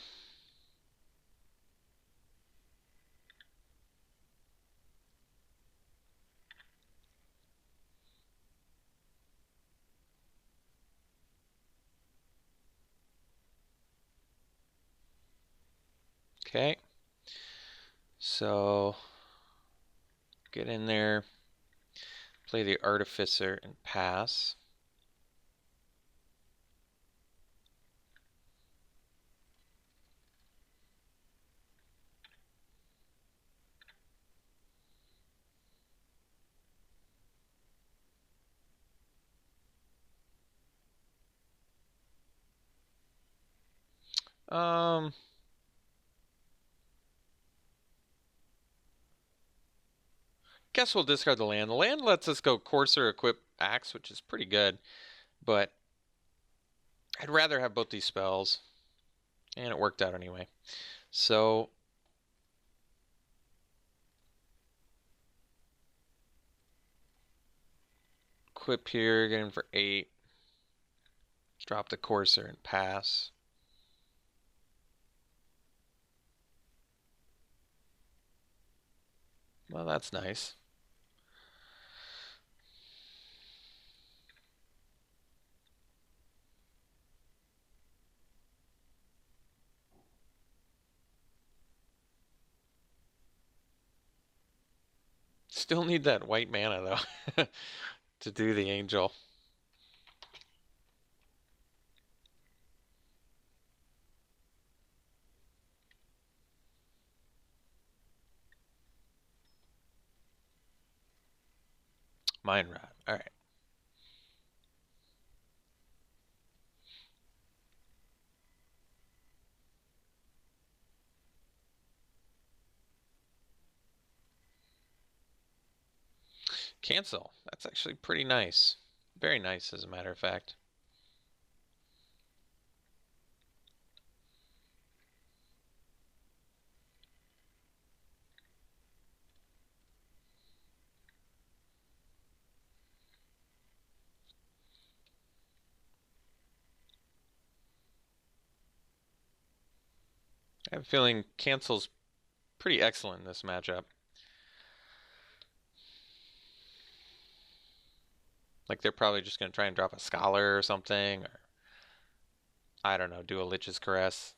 Okay. So, get in there. Play the Artificer and pass. Guess we'll discard the land. The land lets us go Courser, equip Axe, which is pretty good, but I'd rather have both these spells, and it worked out anyway. So equip here, get in for 8. Drop the Courser and pass. Well, that's nice. Still need that white mana, though, to do the Angel. Mind Rod. All right. Cancel. That's actually pretty nice. Very nice, as a matter of fact. I have a feeling cancel's pretty excellent in this matchup. Like they're probably just going to try and drop a Scholar or something, or I don't know, do a Lich's Caress,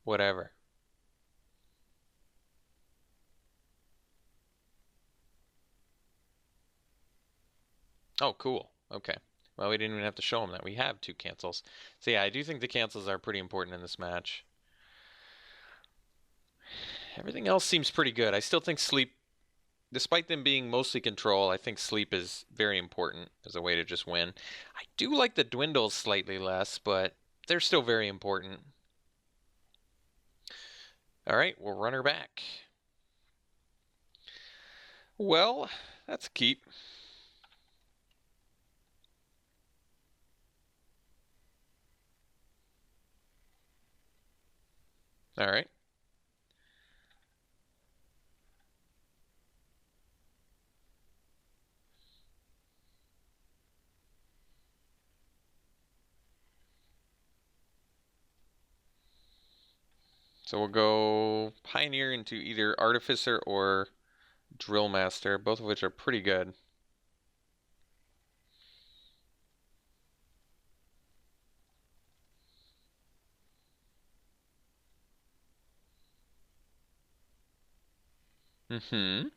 whatever. Oh, cool. Okay. Well, we didn't even have to show them that we have 2 cancels. So yeah, I do think the cancels are pretty important in this match. Everything else seems pretty good. I still think sleep, despite them being mostly control, I think sleep is very important as a way to just win. I do like the dwindles slightly less, but they're still very important. All right, we'll run her back. Well, that's a keep. All right. So we'll go Pioneer into either Artificer or Drill Master, both of which are pretty good. Mm-hmm.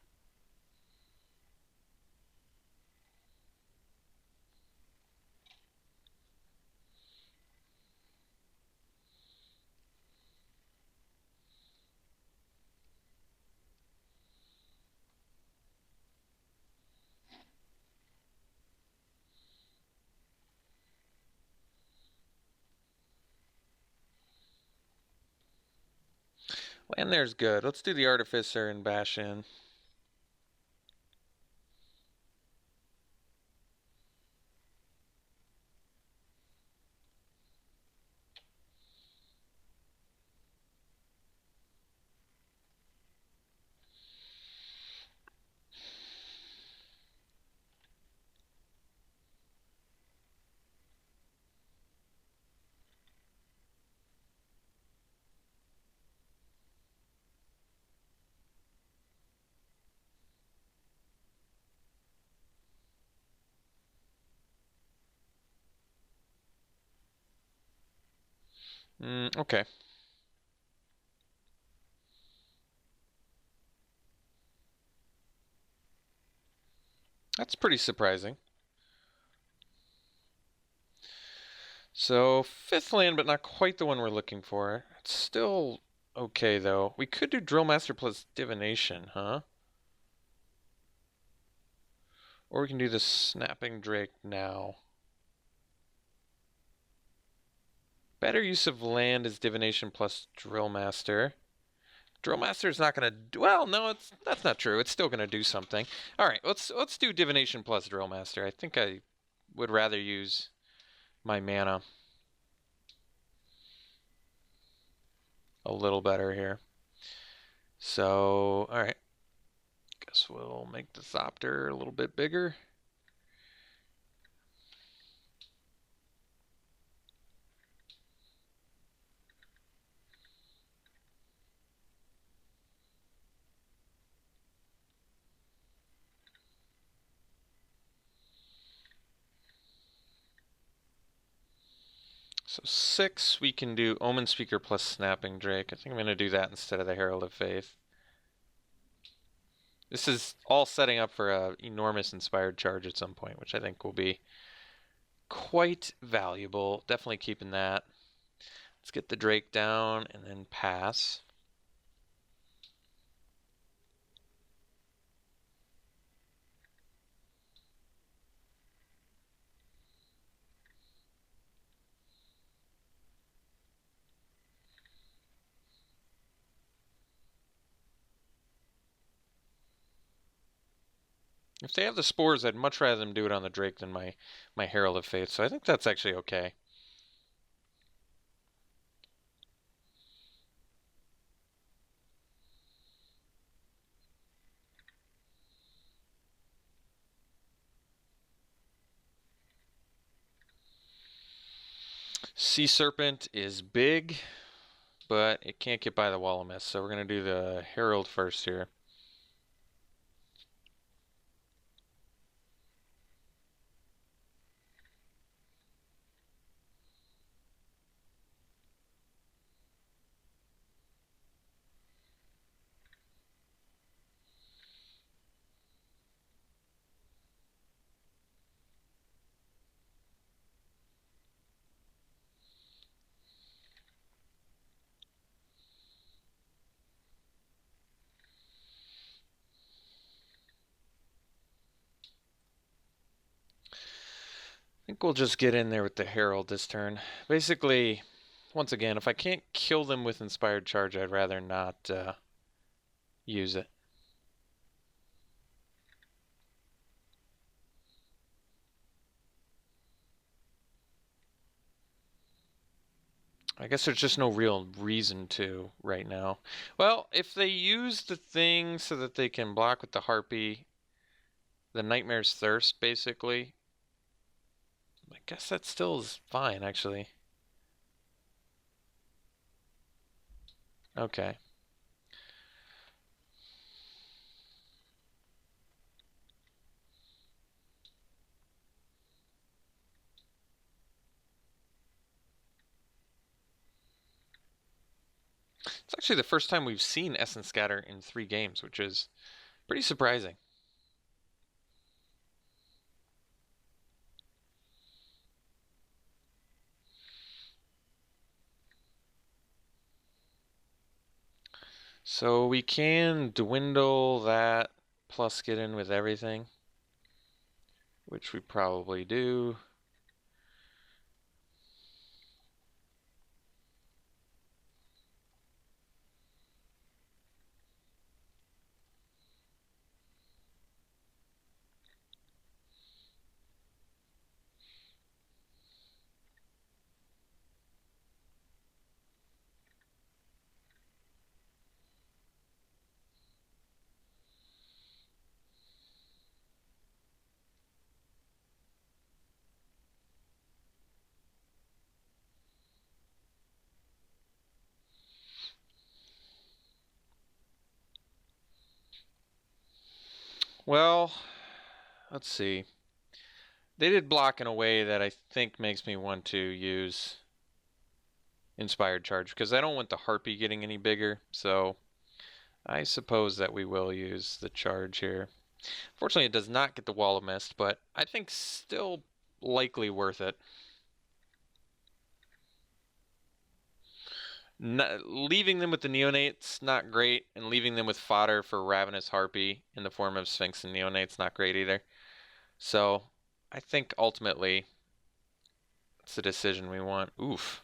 And there's good. Let's do the Artificer and bash in. Okay. That's pretty surprising. So, 5th land, but not quite the one we're looking for. It's still okay, though. We could do Drillmaster plus Divination, huh? Or we can do the Snapping Drake now. Better use of land is Divination plus Drillmaster. Drillmaster's not going to do... Well, no, that's not true. It's still going to do something. All right, let's do Divination plus Drillmaster. I think I would rather use my mana a little better here. So, all right. Guess we'll make the Thopter a little bit bigger. So 6, we can do Omen Speaker plus Snapping Drake. I think I'm going to do that instead of the Herald of Faith. This is all setting up for an enormous Inspired Charge at some point, which I think will be quite valuable. Definitely keeping that. Let's get the Drake down and then pass. If they have the spores, I'd much rather them do it on the Drake than my Herald of Faith, so I think that's actually okay. Sea Serpent is big, but it can't get by the Wall of Mist, so we're going to do the Herald first here. I think we'll just get in there with the Herald this turn. Basically, once again, if I can't kill them with Inspired Charge, I'd rather not use it. I guess there's just no real reason to right now. Well, if they use the thing so that they can block with the Harpy, the Nightmare's Thirst, basically, I guess that still is fine, actually. Okay. It's actually the first time we've seen Essence Scatter in 3 games, which is pretty surprising. So we can dwindle that plus get in with everything, which we probably do. Well, let's see. They did block in a way that I think makes me want to use Inspired Charge because I don't want the Harpy getting any bigger. So I suppose that we will use the charge here. Fortunately, it does not get the Wall of Mist, but I think still likely worth it. Leaving them with the neonates, not great, and leaving them with fodder for Ravenous Harpy in the form of Sphinx and neonates, not great either. So I think ultimately it's the decision we want. Oof.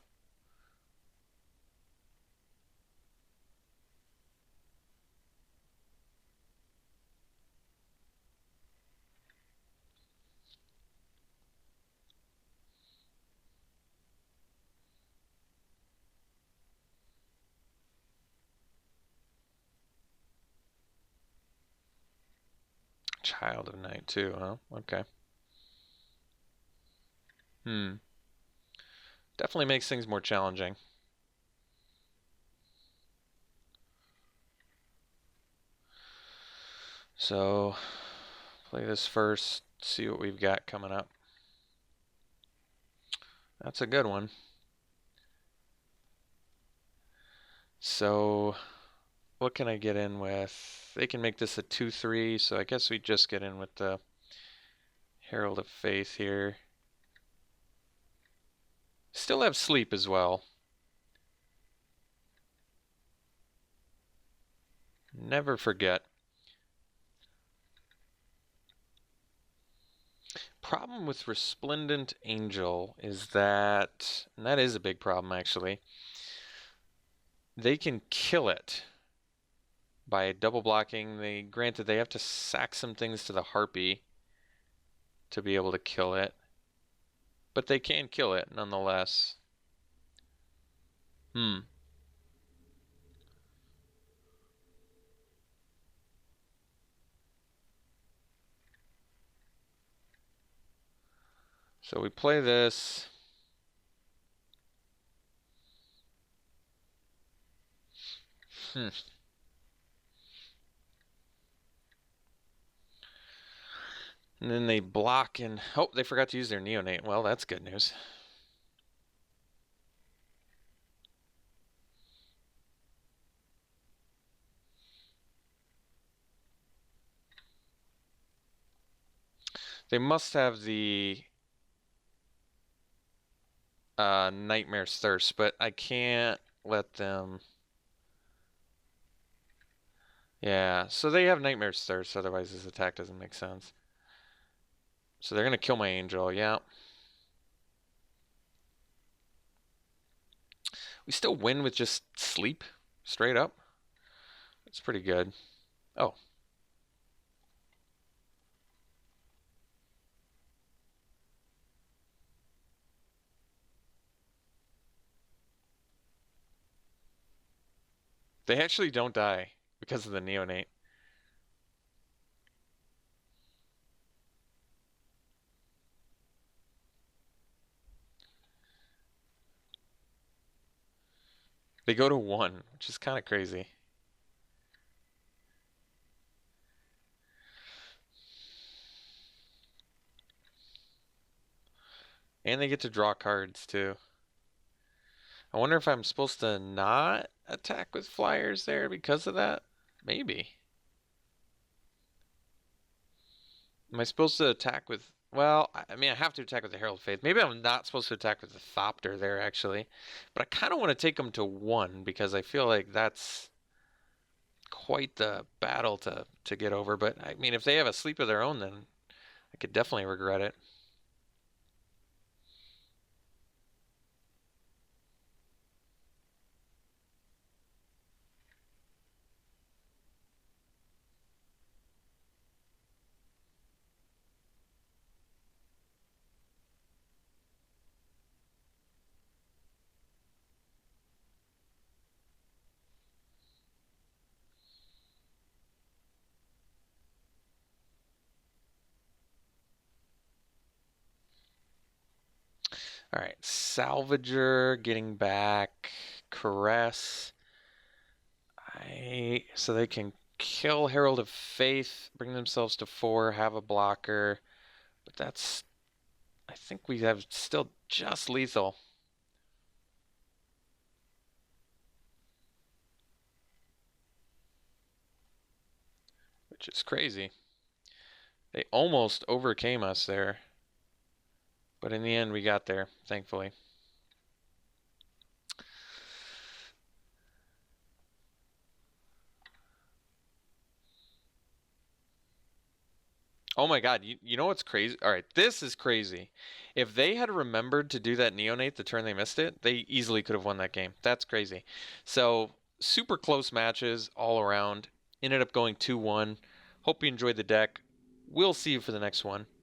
Child of Night too, huh? Okay. Hmm. Definitely makes things more challenging. So, play this first, see what we've got coming up. That's a good one. So, what can I get in with? They can make this a 2-3, so I guess we just get in with the Herald of Faith here. Still have sleep as well. Never forget. Problem with Resplendent Angel is that, and that is a big problem actually, they can kill it by double blocking. Granted, they have to sack some things to the Harpy to be able to kill it, but they can kill it nonetheless. Hmm. So we play this. Hmm. And then they block and, oh, they forgot to use their neonate. Well, that's good news. They must have the Nightmare's Thirst, but I can't let them. Yeah, so they have Nightmare's Thirst, otherwise this attack doesn't make sense. So they're gonna kill my angel, yeah. We still win with just sleep, straight up. That's pretty good. Oh, they actually don't die because of the neonate. They go to 1, which is kind of crazy. And they get to draw cards too. I wonder if I'm supposed to not attack with flyers there because of that? Maybe. Am I supposed to attack with... Well, I mean, I have to attack with the Herald of Faith. Maybe I'm not supposed to attack with the Thopter there, actually. But I kind of want to take them to 1 because I feel like that's quite the battle to get over. But, I mean, if they have a sleep of their own, then I could definitely regret it. All right, Salvager getting back, Caress. So they can kill Herald of Faith, bring themselves to 4, have a blocker, but that's, I think we have still just lethal, which is crazy. They almost overcame us there. But in the end, we got there, thankfully. Oh my god, you know what's crazy? Alright, this is crazy. If they had remembered to do that neonate the turn they missed it, they easily could have won that game. That's crazy. So, super close matches all around. Ended up going 2-1. Hope you enjoyed the deck. We'll see you for the next one.